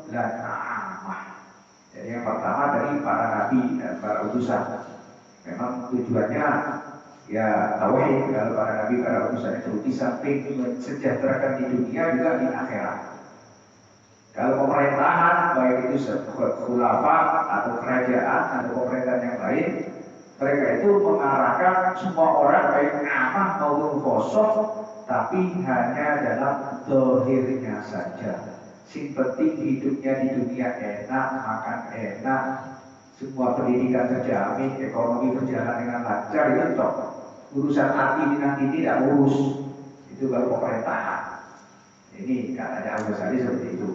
dan amah. Jadi yang pertama dari para nabi dan para utusan. Memang tujuannya ya tauhid. Kalau para nabi, para utusan itu di samping mensejahterakan di dunia juga di akhirat. Kalau pemerintahan, baik itu khulafah atau kerajaan atau pemerintahan yang lain, mereka itu mengarahkan semua orang baik amah maupun kosong, tapi hanya dalam zahirnya saja. Sing penting hidupnya di dunia enak, makan enak, semua pendidikan terjamin, ekonomi berjalan dengan lancar, itu toh. Urusan hati nanti tidak urus, itu baru pemerintahan. Ini katanya Abu Ghazali seperti itu.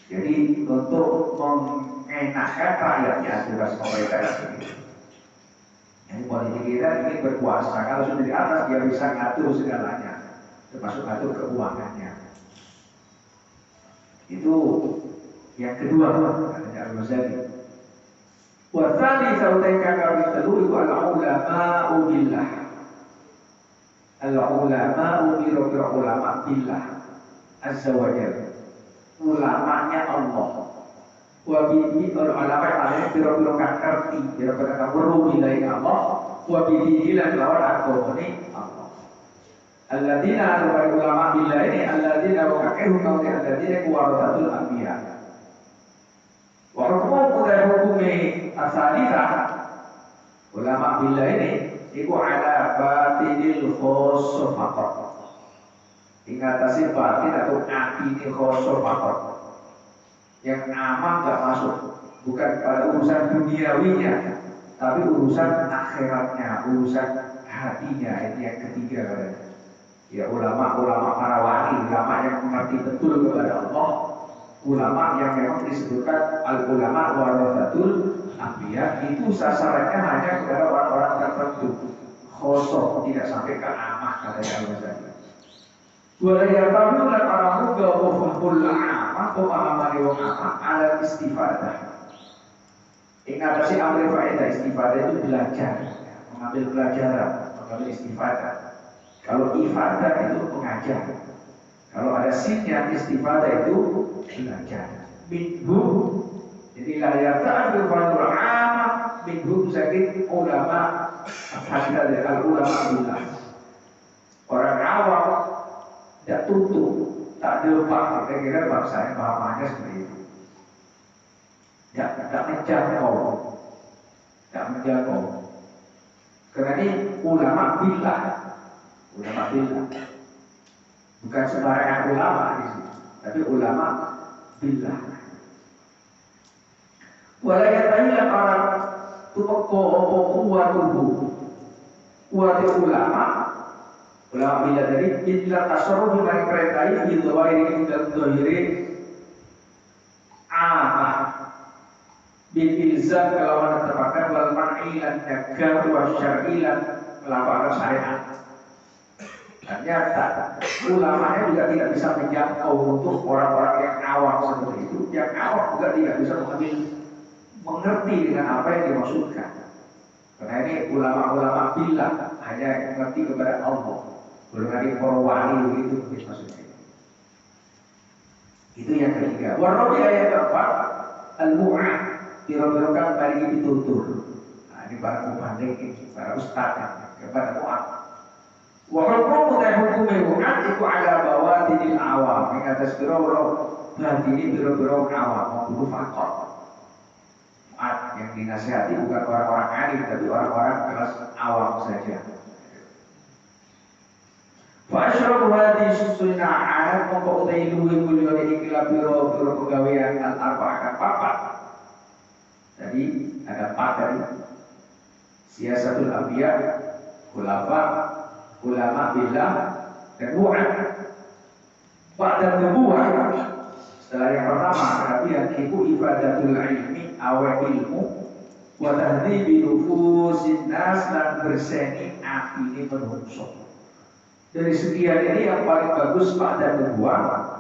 Jadi untuk mengenakkan rakyatnya tugas pemerintah itu. Jadi politik kita ingin berkuasa. Kalau sudah di atas dia bisa ngatur segalanya, termasuk ngatur keuangannya. Itu yang kedua katanya Abu Ghazali. Wasali sauteka kami telu itu al-ulama'u billah. Al-ulama'u biro-biro ulama billah azza wa jalla. Ulamanya Allah. Wabihi ulama yang lain biro-biro kang ngerti, biro-biro kang weruh bilai Allah. Wabihi lan lawan agomane Allah. Alladzina ulama billah ini alladzina wa kakehu kauli alladzina kuwaratul anbiya. Wa hukum udah hukumi asalita ulama billah ini iku ala batinil khusus faqat. Ingatasi batin atau akini khusus faqat. Yang aman nggak masuk, bukan pada urusan duniawinya, tapi urusan akhiratnya, urusan hatinya. Ini yang ketiga katanya. Ya ulama-ulama para wali, ulama yang mengerti betul kepada Allah, ulama yang memang disebutkan al-ulama warathatul anbiya, itu sasarannya hanya kepada orang-orang tertentu, khusus, tidak sampai ke amah katanya Al-Ghazali. Walaya tahu dan orang muda wafahul amah pemahaman wong amah ala istifadah. Ingat si ambil faedah istifadah itu belajar, mengambil pelajaran, mengambil istifadah. Kalau ifadah itu mengajar. Kalau ada sinnya istifadah itu belajar. Minhu, jadi layar ta'adul fadul amah minhu sakit ulama hasil dari al-ulama billah. Orang awam tidak tutup, tak depak. Kita kira bangsa yang pahamannya seperti itu. Tak menjangkau, tak menjangkau. Karena ini ulama billah, ulama billah. Bukan sembarangan ulama di sini, tapi ulama billah. Walayatailah orang tupeko kuwatuhu, kuwati ulama. Ulama bila tadi illa tasarruf bagi perintah ini dhawiri dan dhahiri amah bil ilzam kelawan terpakai wal mar'ilan jaga wa syar'ilan melakukan syariat. Ternyata ulamanya juga tidak bisa menjangkau untuk orang-orang yang awam seperti itu. Yang awam juga tidak bisa mengerti dengan apa yang dimaksudkan. Karena ini ulama-ulama billah hanya mengerti kepada Allah. Belum lagi para wali itu maksudnya. Itu yang ketiga. Warabi ayat keempat al-mu'ah biro-birokan bagi ditutur. Nah, ini para pembanding ini, para ustaz kepada mu'ah. Wa hukum hukumnya mu'ah itu ala bawatinil awam. Yang atas biro-biro ini biro-biro awam membunuh fakor. Mu'ah yang dinasihati bukan orang-orang alim tapi orang-orang kelas awam saja. Fa'asyrafu hadis sunnah mongko utai luwih mulya iki pira-pira pegawean al-arba'ah papat. Jadi ada 4 tadi. Siasatul anbiya, khulafa, ulama billah, dan mu'ad. Ba'da nubuwah setelah yang pertama perhatian iku ibadatul ilmi awa ilmu wa tahdhibi nufusin nas lan berseni atine menungso. Dari sekian ini yang paling bagus pada nubuwah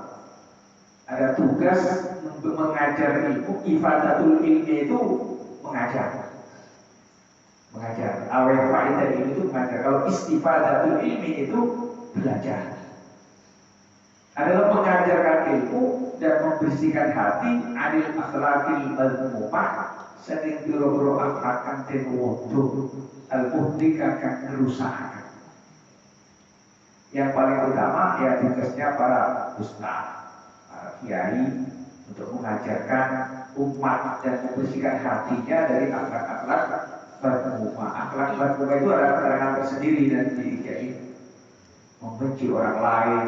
ada tugas untuk mengajar ilmu. Ifadatul ilmi itu mengajar. Awal faedah ilmu itu mengajar. Kalau istifadatul ilmi itu belajar. adalah mengajarkan ilmu dan membersihkan hati anil akhlakil madhumah saking biro-biro akhlakan dan wudu al-muhdika kan kerusakan. Yang paling utama ya tugasnya para ustaz, para kiai untuk mengajarkan umat dan membersihkan hatinya dari akhlak-akhlak madhumah. Akhlak madhumah itu adalah keterangan tersendiri dan diri kiai, membenci orang lain,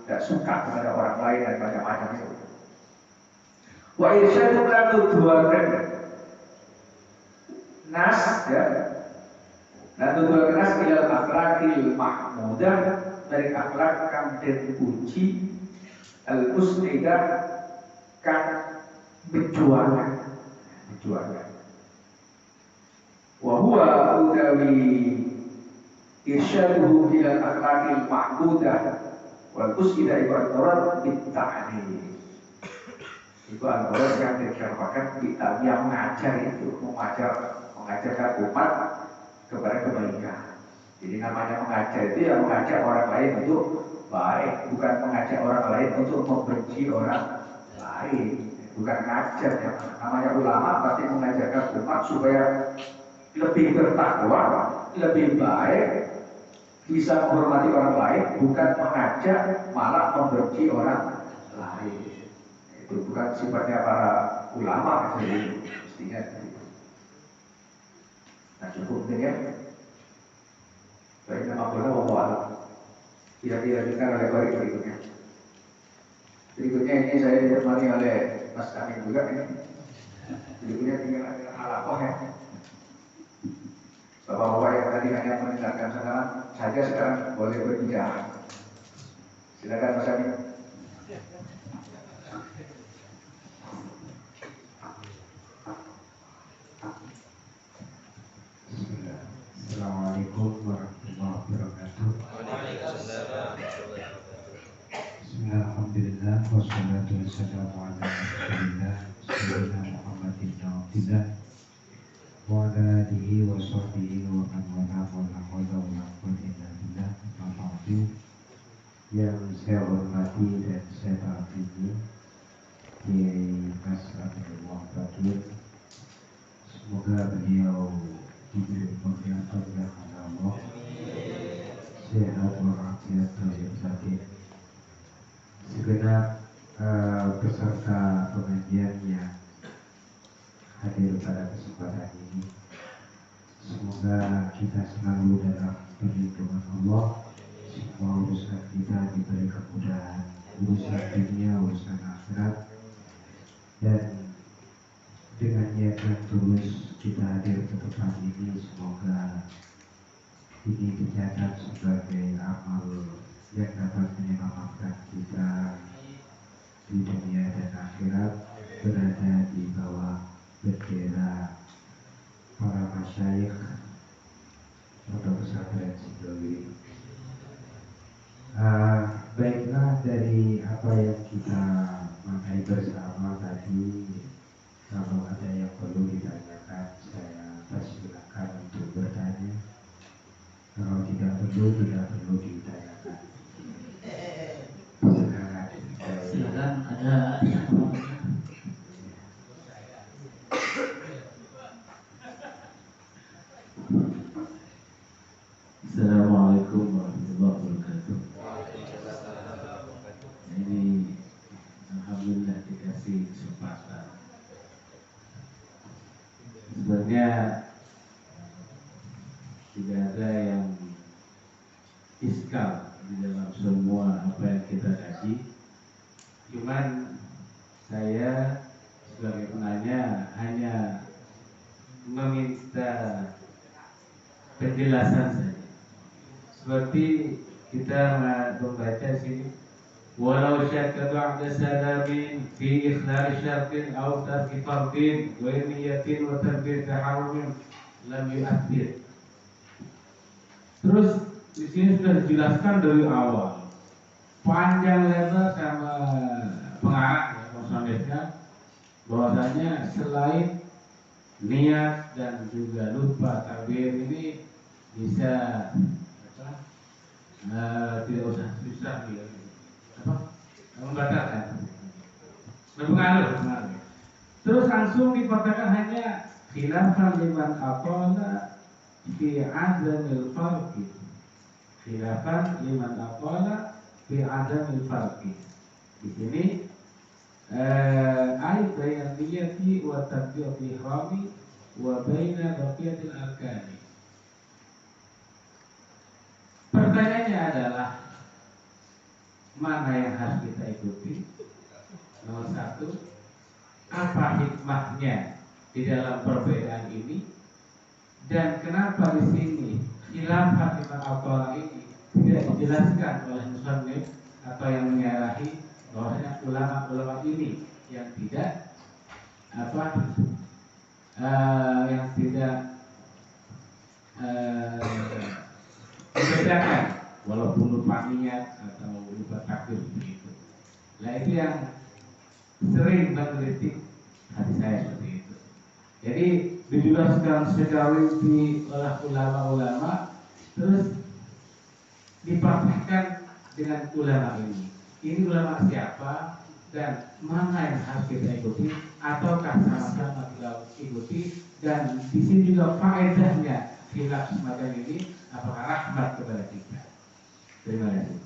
tidak suka kepada orang lain dan macam-macam itu. Wa irsyadu lan nuduhaken nas ya. Lan nuduhaken nas ilal akhlaqil mahmudah dari akhlak kang den puji al musnidah kang berjuangan. Wa huwa utawi irsyaduhu ilal akhlaqil mahmudah wal usida iku al-murad bit-ta'lim. Itu al-murad yang dikatakan kita yang mengajar itu mengajarkan umat kepada kebaikan. Jadi namanya mengajar itu yang mengajak orang lain untuk baik, bukan mengajak orang lain untuk membenci orang lain. Bukan ngajar ya. Namanya ulama pasti mengajarkan umat supaya lebih bertakwa, lebih baik, bisa menghormati orang lain, bukan mengajak malah membenci orang lain. Itu bukan sifatnya para ulama, jadi mestinya itu. Nah cukup ini ya. Baik, nama Allah wabarakatuh. Kira-kira kita oleh baik berikutnya. Berikutnya ini saya ditemani oleh Mas Amin juga ini. Berikutnya tinggal ada halakoh ya. Bapak-bapak yang tadi hanya mendengarkan saja sekarang boleh berbicara. Silakan Mas Amin. Assalamualaikum warahmatullahi wabarakatuh. Bismillahirrahmanirrahim. Wassalatu wassalamu ala rasulillah sayyidina Muhammadin abdillah wa ala alihi wa sahbihi wa man wala wa la hawla wa la quwwata illa billah. Amma ba'du. Yang saya hormati dan saya taati Kiai Mas Abdullah Bakir. Semoga beliau diberi kekuatan oleh Allah, sehat walafiat dan sakit. Segenap peserta pengajian yang hadir pada kesempatan ini, semoga kita selalu dalam perlindungan Allah. Semua urusan kita diberi kemudahan, urusan dunia, urusan akhirat, dan dengan niat yang tulus kita hadir ke tempat ini, semoga ini dicatat sebagai amal yang dapat menyelamatkan kita di dunia dan akhirat, berada di bawah bendera para masyayikh atau pesantren Sidowi. Baiklah, dari apa yang kita maknai bersama tadi, kalau ada yang perlu ditanyakan, saya persilakan untuk bertanya. Kalau tidak perlu ditanyakan. Silakan ada. Assalamualaikum warahmatullahi wabarakatuh. Ini alhamdulillah dikasih kesempatan. Sebenarnya tidak ada yang iskal di dalam semua apa yang kita kaji. Cuman saya sebagai penanya hanya meminta penjelasan saja. Seperti kita membaca sini, walau syakka ba'da salamin fi ikhlal syartin aw tarki fardin wa niyatin wa tarbiyat taharrumin lam yu'athir. Terus di sini sudah dijelaskan dari awal, panjang lebar sama pengarang musannifnya, bahwasanya selain niat dan juga lupa takbir ini bisa tidak usah susah gitu. membatalkan, berpengaruh. Terus langsung dikatakan hanya khilafan liman aqala fi azamil farqi. Khilafan liman aqala fi azamil farqi. Di sini ayat bayan niyati wa takbiratul ihrami wa baina baqiyatil arkani. Pertanyaannya adalah mana yang harus kita ikuti? Nomor satu, apa hikmahnya di dalam perbedaan ini, dan kenapa di sini khilafah liman aqala ini tidak dijelaskan oleh musannif atau yang menyarahi bahwasanya ulama-ulama ini yang tidak yang tidak membedakan walaupun lupa niat atau lupa takbir begitu. Nah itu yang sering mengkritik hati saya seperti itu. Jadi dijelaskan secara rinci oleh ulama-ulama, terus dipraktikkan dengan ulama ini. Ini ulama siapa dan mana yang harus kita ikuti, ataukah sama-sama kita ikuti, dan di sini juga faedahnya khilaf semacam ini apakah rahmat kepada kita. Terima kasih.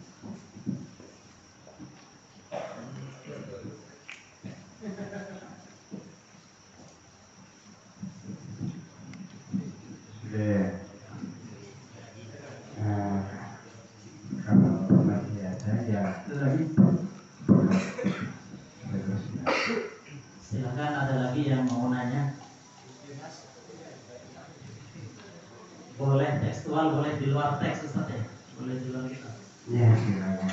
Kalau masih ada ya lagi. Silakan, ada lagi yang mau nanya. Boleh tekstual, boleh di luar teks Ustaz ya. Boleh di luar kita. Ya silakan.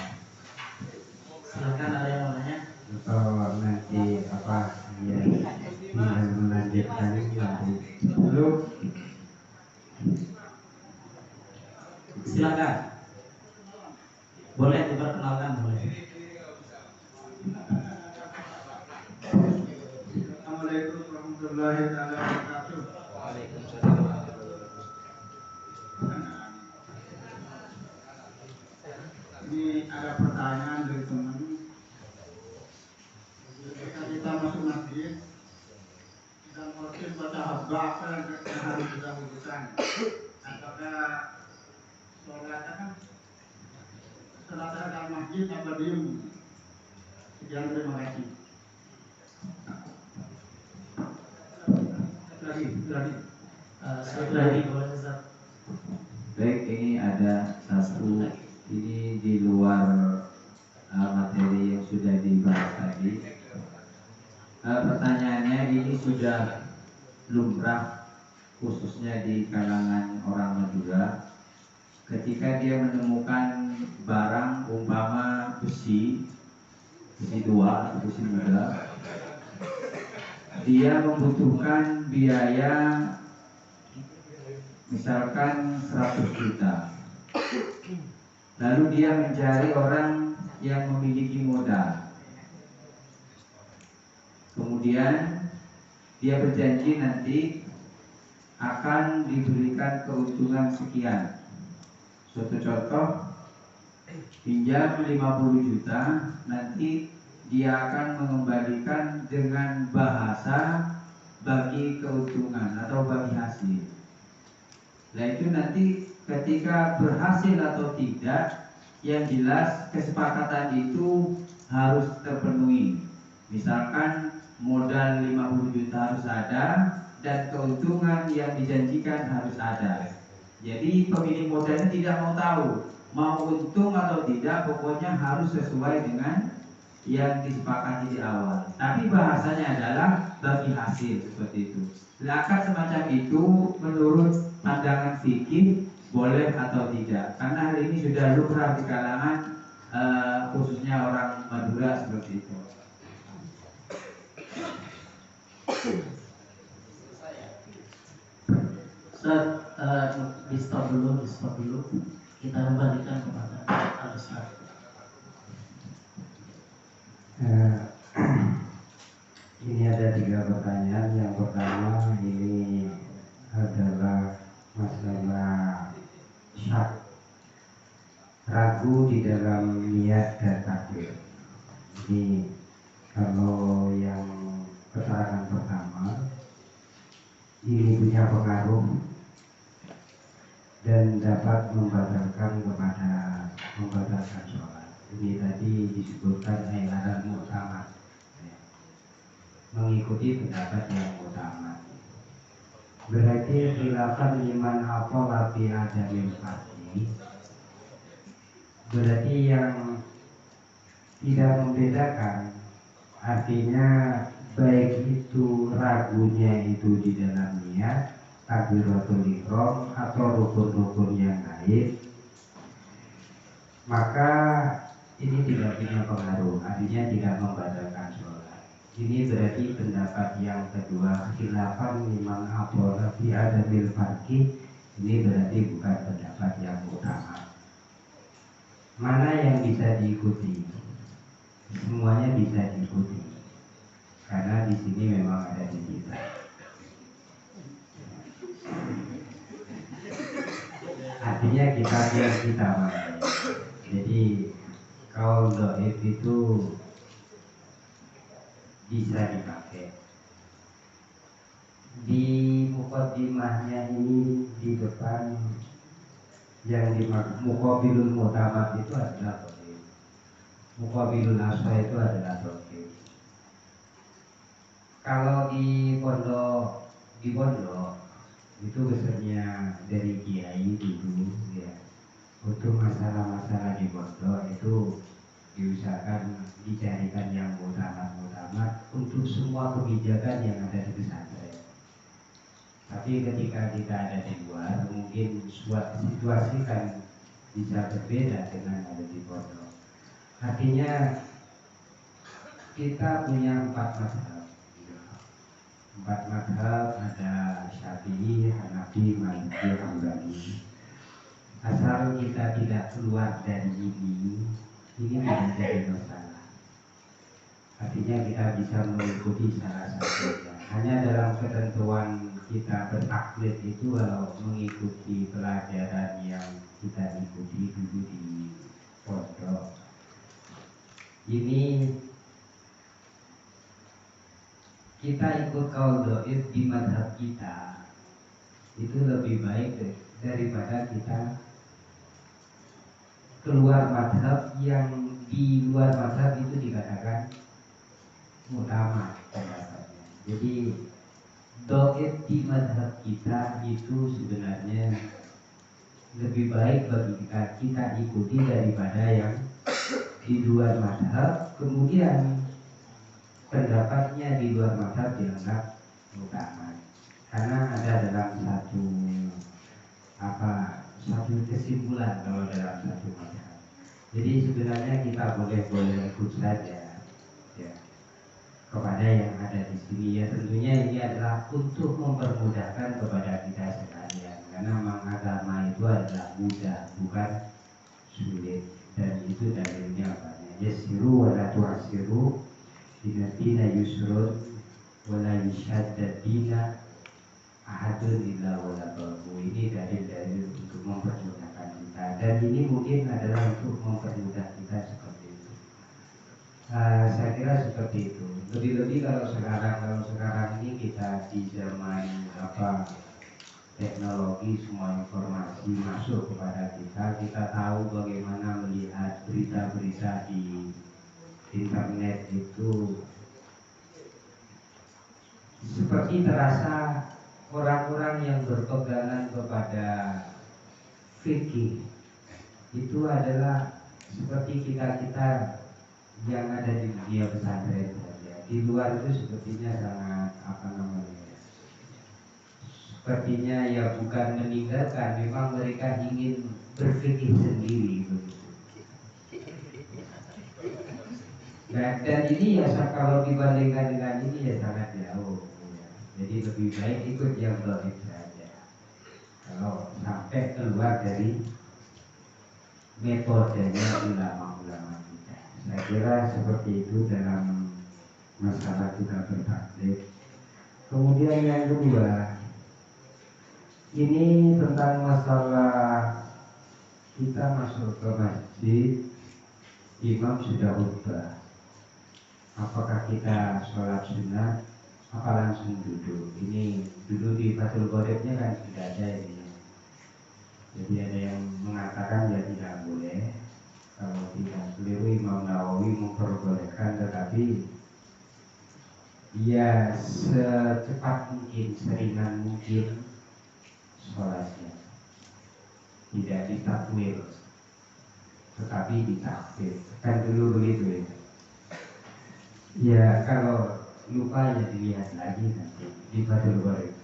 Silakan, ada yang mau nanya. Atau nanti apa ya tinggal melanjutkan nanti dulu. Silakan. Boleh diperkenalkan, boleh. Assalamualaikum warahmatullahi wabarakatuh. Waalaikumsalam. Ini ada pertanyaan dari teman. Ketika kita masuk masjid dan mungkin baca habba yang harus kita lakukan, apakah sholat dalam masjid atau diem? Sekian, terima kasih. Lagi boleh Ustaz. Baik, ini ada satu, ini di luar materi yang sudah dibahas tadi. Pertanyaannya ini sudah lumrah khususnya di kalangan orang Madura. Ketika dia menemukan barang umpama besi tua atau besi muda, dia membutuhkan biaya misalkan 100 juta. Lalu dia mencari orang yang memiliki modal. Kemudian dia berjanji nanti akan diberikan keuntungan sekian. Suatu contoh, pinjam 50 juta, nanti dia akan mengembalikan dengan bahasa bagi keuntungan atau bagi hasil. Nah itu nanti ketika berhasil atau tidak, yang jelas kesepakatan itu harus terpenuhi. Misalkan modal 50 juta harus ada dan keuntungan yang dijanjikan harus ada. Jadi pemilik modalnya tidak mau tahu mau untung atau tidak, pokoknya harus sesuai dengan yang disepakati di awal. Tapi bahasanya adalah bagi hasil, seperti itu. Akad semacam itu menurut pandangan fikih boleh atau tidak, karena hal ini sudah lumrah di kalangan khususnya orang Madura seperti itu. Ustaz, di stop dulu. Kita kembalikan kepada Al-Ustaz. Ini ada 3 pertanyaan. Yang pertama ini adalah masalah syak, ragu di dalam niat dan takbir. Ini kalau yang keterangan pertama ini punya pengaruh dan dapat membatalkan sholat. Ini tadi disebutkan ilaran mu'tamad, mengikuti pendapat yang utama. Berarti khilafan liman apola fi adamil fardhi, berarti yang tidak membedakan, artinya baik itu ragunya itu di dalam niat takbiratul ihram atau rukun-rukun yang lain, maka ini tidak punya pengaruh, artinya tidak membatalkan sholat. Ini berarti pendapat yang kedua, khilafan liman apola fi adamil fardhi. Ini berarti bukan pendapat yang utama. Mana yang bisa diikuti? Semuanya bisa diikuti, karena di sini memang ada di kita. Artinya kita pakai. Jadi kaul dhaif itu bisa dipakai. Di muqaddimahnya ini di depan yang dimaksud muqabilul mu'tamad itu adalah dhaif. Muqabilul aswa itu adalah dhaif. Kalau di pondok itu besarnya dari kiai dulu ya. Untuk masalah-masalah di pondok itu diusahakan dicarikan yang mu'tamad untuk semua kebijakan yang ada di pesantren. Tapi ketika kita ada di luar, mungkin situasi kan bisa berbeda dengan ada di pondok. Artinya kita punya 4 mazhab. 4 mazhab, ada Syafi'i, Hanafi, Maliki, Hambali. Asal kita tidak keluar dari ini tidak jadi masalah. Artinya kita bisa mengikuti salah satunya. Hanya dalam ketentuan kita bertaklid itu kalau mengikuti pelajaran yang kita ikuti dulu di pondok. Ini kita ikut kaul dhaif di mazhab kita itu lebih baik daripada kita keluar mazhab yang di luar mazhab itu dikatakan utama pendapatnya. Jadi dhaif di mazhab kita itu sebenarnya lebih baik bagi kita ikuti daripada yang di luar mazhab, kemudian pendapatnya di luar mazhab dianggap utama. Karena ada dalam satu kesimpulan kalau dalam satu mazhab. Jadi sebenarnya kita boleh ikut saja ya kepada yang ada di sini. Ya tentunya ini adalah untuk mempermudahkan kepada kita sekalian. Karena memang agama itu adalah mudah, bukan sulit. Dan itu dalilnya banyak. Yasiru wa la tu'asiru, dina yusrun wa la yushaddadina ahadun illa wala babu. Ini dalil-dalil untuk mempermudahkan kita, dan ini mungkin adalah untuk mempermudah kita seperti itu. Saya kira seperti itu. Lebih-lebih kalau sekarang ini kita di zaman teknologi, semua informasi masuk kepada kita tahu bagaimana melihat berita-berita di internet itu seperti terasa orang-orang yang berpegangan kepada fikih itu adalah seperti kita yang ada di dunia pesantren saja. Di luar itu sepertinya sangat sepertinya ya bukan meninggalkan, memang mereka ingin berfikih sendiri begitu. Dan ini ya kalau dibandingkan dengan ini ya sangat jauh. Jadi lebih baik ikut yang dhaif saja. Kalau sampai keluar dari metodenya ulama-ulama kita, saya kira seperti itu dalam masalah kita bertaklid. Kemudian yang kedua, ini tentang masalah kita masuk ke masjid, imam sudah khutbah. apakah kita sholat sunnah apa langsung duduk. Ini dulu di Fathul Qoribnya kan tidak ada ini. Jadi ada yang mengatakan ya tidak boleh. Kalau tidak keliru, Imam Nawawi memperbolehkan, tetapi ya secepat mungkin, seringan mungkin sholatnya, tidak ditakwil tetapi ditakbir. Kan dulu begitu ya. Ya kalau lupa ya dilihat lagi nanti di Fathul Qorib.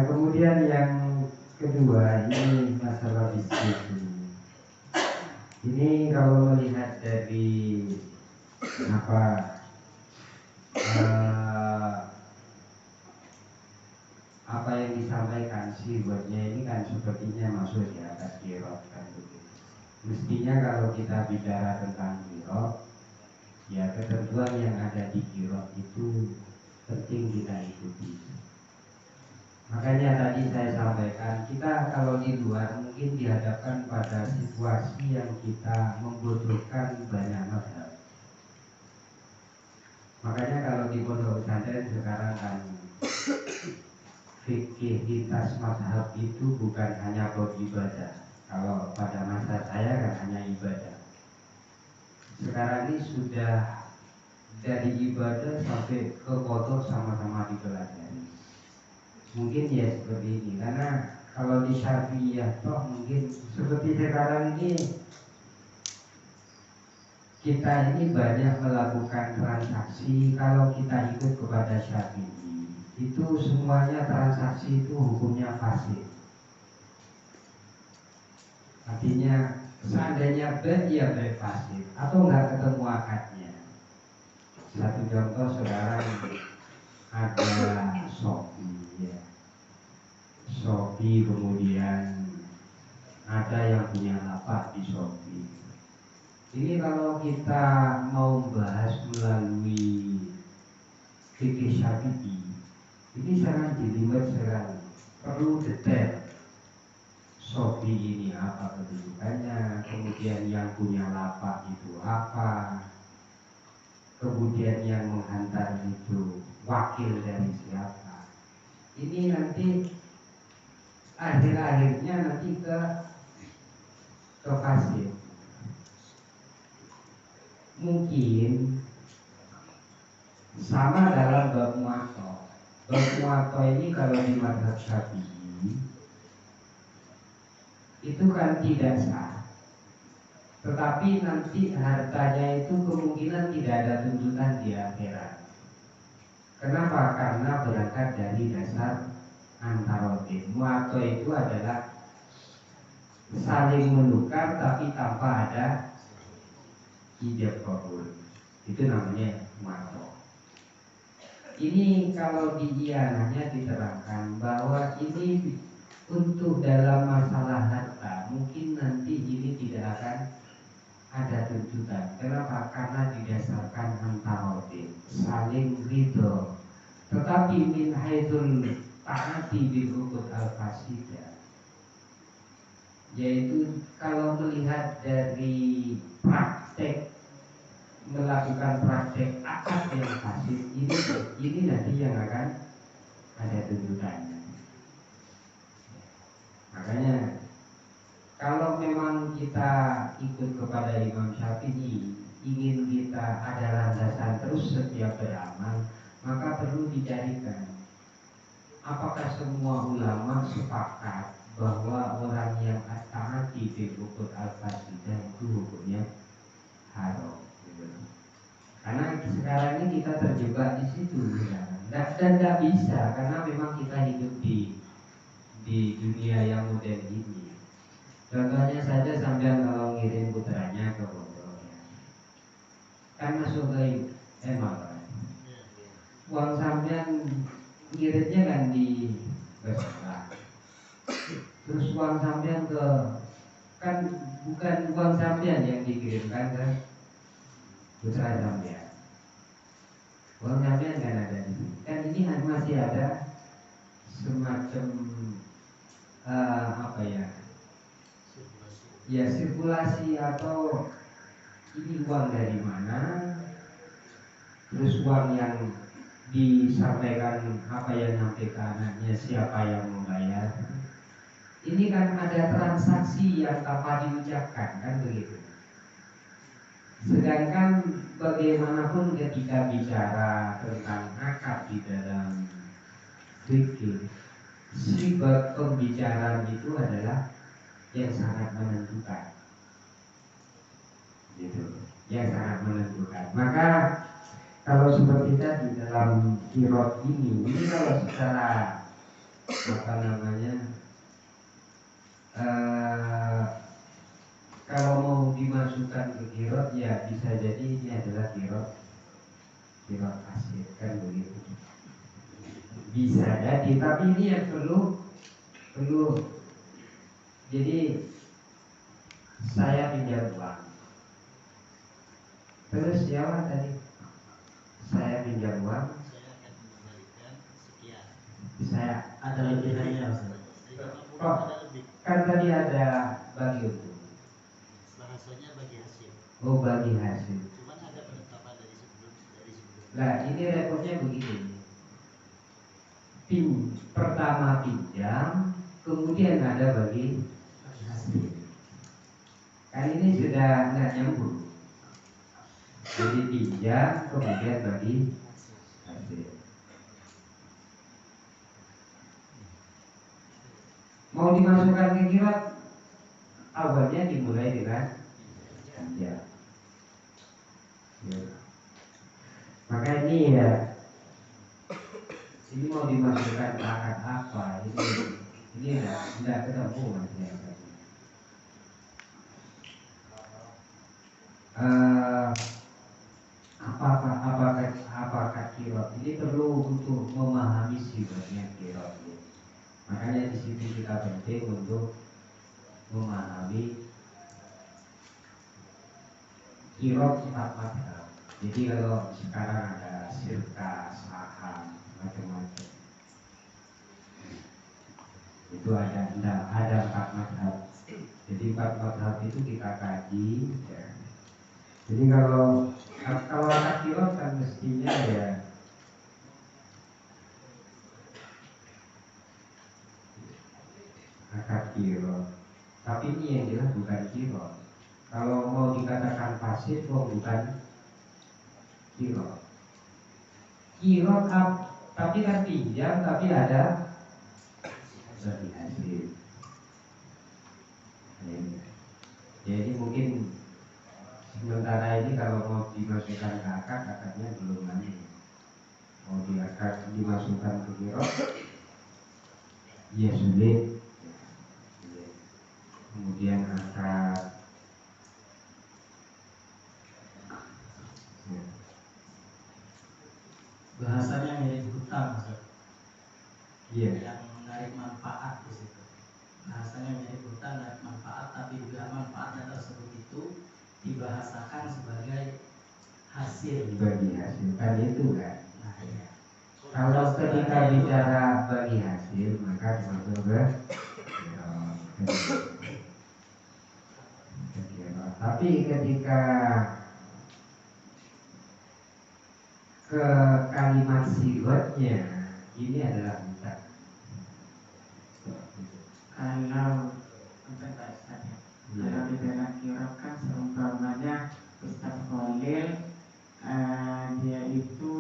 Kemudian yang kedua ini masalah bisnis. Ini kalau melihat dari apa apa yang disampaikan sih buatnya ini kan sepertinya masuk di atas kirot kan begitu. Mestinya kalau kita bicara tentang kirot, ya ketentuan yang ada di kirot itu penting kita ikuti. Makanya tadi saya sampaikan, kita kalau di luar mungkin dihadapkan pada situasi yang kita membutuhkan banyak mazhab. Makanya kalau di pondok pesantren sekarang kan fikih lintas mazhab itu bukan hanya bab ibadah. Kalau pada masa saya kan hanya ibadah. Sekarang ini sudah dari ibadah sampai ke kotor sama-sama dipelajari. Mungkin ya seperti ini, karena kalau di Syafi'iyah toh mungkin seperti sekarang ini kita ini banyak melakukan transaksi. Kalau kita ikut kepada Syafi'i, itu semuanya transaksi itu hukumnya fasid. Artinya seandainya ya fasid atau nggak ketemu akadnya. Satu contoh sekarang ada Shopee, kemudian ada yang punya lapak di Shopee. Ini kalau kita mau bahas melalui fikih Syafi'i, ini sangat jelimet sekali, perlu detail. Shopee ini apa kedudukannya, kemudian yang punya lapak itu apa, kemudian yang menghantar itu wakil dari siapa. Ini nanti akhir-akhirnya nanti ke fasid. Mungkin sama dalam bab muato. Bab muato ini kalau di mazhab Syafi'i itu kan tidak sah. Tetapi nanti hartanya itu kemungkinan tidak ada tuntutan di akhirat. Kenapa? Karena berangkat dari dasar antarodin. Muato itu adalah saling menukar tapi tanpa ada ijab kabul. Itu namanya muato. Ini kalau di ianahnya diterangkan bahwa ini untuk dalam masalah harta mungkin nanti ini tidak akan ada tuntutan. Kenapa? Karena didasarkan antarodin, saling ridho. Tetapi min haitsul ta'ati bil uqud al-fasidah, yaitu kalau melihat dari praktek, melakukan praktek akad yang fasid, ini nanti yang akan ada tuntutannya. Makanya kalau memang kita ikut kepada Imam Syafi'i, ingin kita ada landasan terus setiap beramal, maka perlu dicarikan apakah semua ulama sepakat bahwa orang yang at-ta'ati bil uqud al-fasidah itu hukumnya haram. Karena sekarang ini kita terjebak di situ, dan tidak bisa, karena memang kita hidup di dunia yang modern ini. Contohnya saja sampean kalau ngirim putranya ke pondok, kan masuk ke uang sampean ngirimnya kan di sekolah. Terus uang sampean ke, kan bukan uang sampean yang dikirimkan ke putra sampean. Uang sampean kan ada di sini. Kan ini masih ada semacam apa ya? Ya sirkulasi atau ini uang dari mana, terus uang yang disampaikan apa yang sampai ke anaknya, siapa yang membayar. Ini kan ada transaksi yang tanpa diucapkan, kan begitu. Sedangkan bagaimanapun ketika bicara tentang akad di dalam fikih, sifat pembicaraan itu adalah yang sangat menentukan, gitu, yang sangat menentukan. Maka kalau seperti tadi dalam kirot ini kalau secara apa namanya, kalau mau dimasukkan ke kirot ya bisa jadi ini adalah kirot hasil, kan begitu. Bisa jadi, tapi ini yang perlu jadi saya pinjam uang, terus siapa tadi saya pinjam uang, Saya akan mengembalikan sekian. saya Ada lebihannya, Ustaz. oh, Ada lebih. kan tadi ada bagi untung, Bahasanya bagi hasil. oh bagi hasil. Cuman ada penetapan dari sebelum. Nah ini reportnya begini, pertama pinjam, kemudian ada bagi hasil. Kan ini sudah nggak nyambung. Jadi pinjam kemudian bagi hasil. Mau dimasukkan ke kirot, awalnya dimulai dengan pinjam. Ya. Maka ini ya, ini mau dimasukkan ke akad apa? Ini tidak ketemu maksudnya. Apakah kirot ini perlu untuk memahami sifatnya kirot. Makanya di sini kita penting untuk memahami kirot empat mazhab. Jadi kalau sekarang ada sirka, saham, macam-macam, itu ada empat mazhab. Jadi empat mazhab itu kita kaji. Ya. Jadi kalau akad kirot kan mestinya ya akad kirot. Tapi ini yang jelas bukan kirot. Kalau mau dikatakan pasif, bukan kirot. Kirot tapi kan pinjam, tapi ada bagi hasil. Jadi mungkin sementara ini kalau mau dimasukkan ke akad, akadnya belum ada. Mau dimasukkan ke kirot, ya sulit. Kemudian akad Bahasanya mirip hutang, Ustaz. Iya. Yang menarik manfaat di situ. Bahasanya mirip hutang, menarik manfaat, tapi juga manfaatnya tersebut itu dibahasakan sebagai hasil. Bagi hasil kan itu kan. Nah, iya. Kalau ketika bicara bagi hasil maka masuk ke tapi ketika ke kalimat sifatnya ini adalah hutang. Kalau kalau di dalam kirot kan seumpamanya Ustaz Khalil dia itu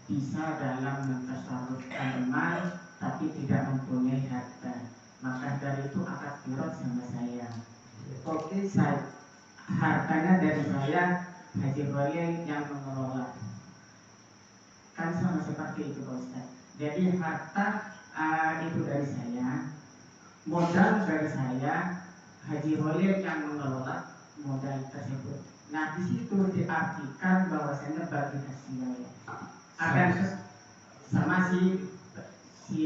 bisa dalam mentasarrufkan emas tapi tidak mempunyai harta, maka dari itu akad kirot sama saya. Oke, hartanya dari saya, Haji Khalil yang mengelola. Kan sama seperti itu Pak Ustaz. Jadi harta itu dari saya, modal dari saya, Haji Khalil yang mengelola modal tersebut. Nah di situ diartikan bahwasanya bagi hasil akan sama si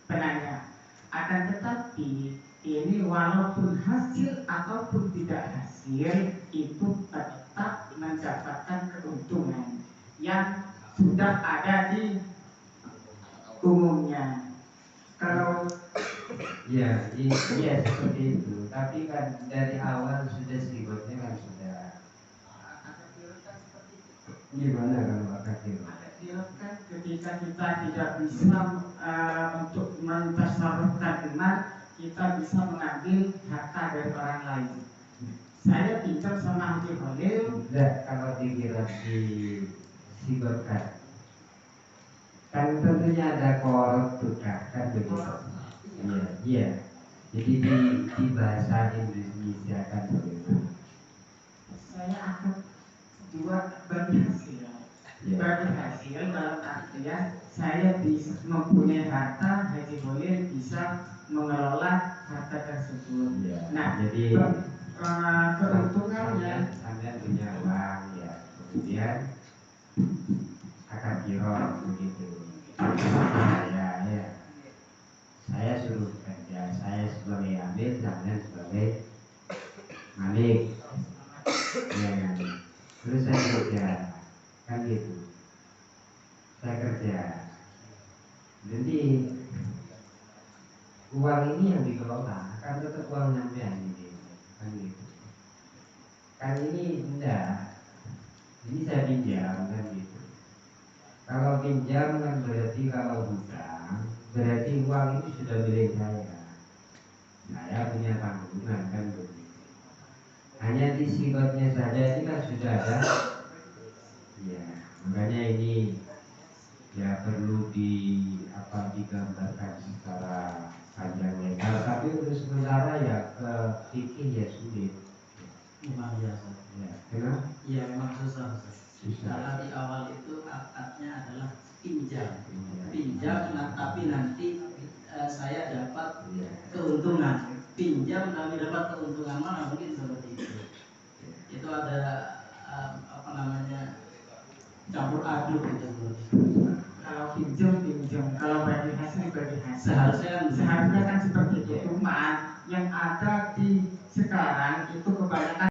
penanya. Akan tetapi ini walaupun hasil ataupun tidak hasil itu tetap mendapatkan keuntungan yang sudah ada di umumnya. Kalau Ya, iya seperti itu. Tapi kan dari awal sudah sibuknya kan sudah. Gimana kalau akad kan ketika kita tidak bisa untuk mentasarrufkan emas, kita bisa mengambil harta dari orang lain. Saya pinjam sama Haji Khalil. Tidak, kalau dikira disibukkan kan tentunya ada korup tukar kan begitu. Iya, iya. Jadi di bahasa Indonesia kan begitu. Saya akan bagi hasil. Bagi hasil dalam artian saya bisa mempunyai harta, Haji Khalil bisa mengelola harta tersebut. Ya, Nah, jadi keuntungannya Anda punya uang ya, kemudian akan kirot begitu. Saya suruh kerja, saya sebagai amil, Anda sebagai malik, ya kan. Terus saya kerja, kan gitu. Saya kerja, jadi uang ini yang dikelola, kan tetap uang sampean ini, kan gitu. Kan ini enggak, ini saya pinjam kan gitu. Kalau pinjam kan berarti kalau hutang, berarti uang itu sudah milik saya. Saya punya tanggungan kan begitu. Hanya di sifatnya saja ini kan sudah ada. Ya, makanya ini ya perlu digambarkan secara panjang lebar. Tapi untuk sementara ya ke fikih ya sulit. Memang biasa. Ya, kenapa? Iya, memang susah. Susah. Karena di awal itu akadnya adalah pinjam. Pinjam, tapi nanti saya dapat keuntungan. Pinjam tapi dapat keuntungan, mana mungkin seperti itu. Itu ada campur aduk gitu. kalau pinjam, kalau bagi hasil. Seharusnya Seharusnya kan seperti itu. Cuma yang ada di sekarang itu kebanyakan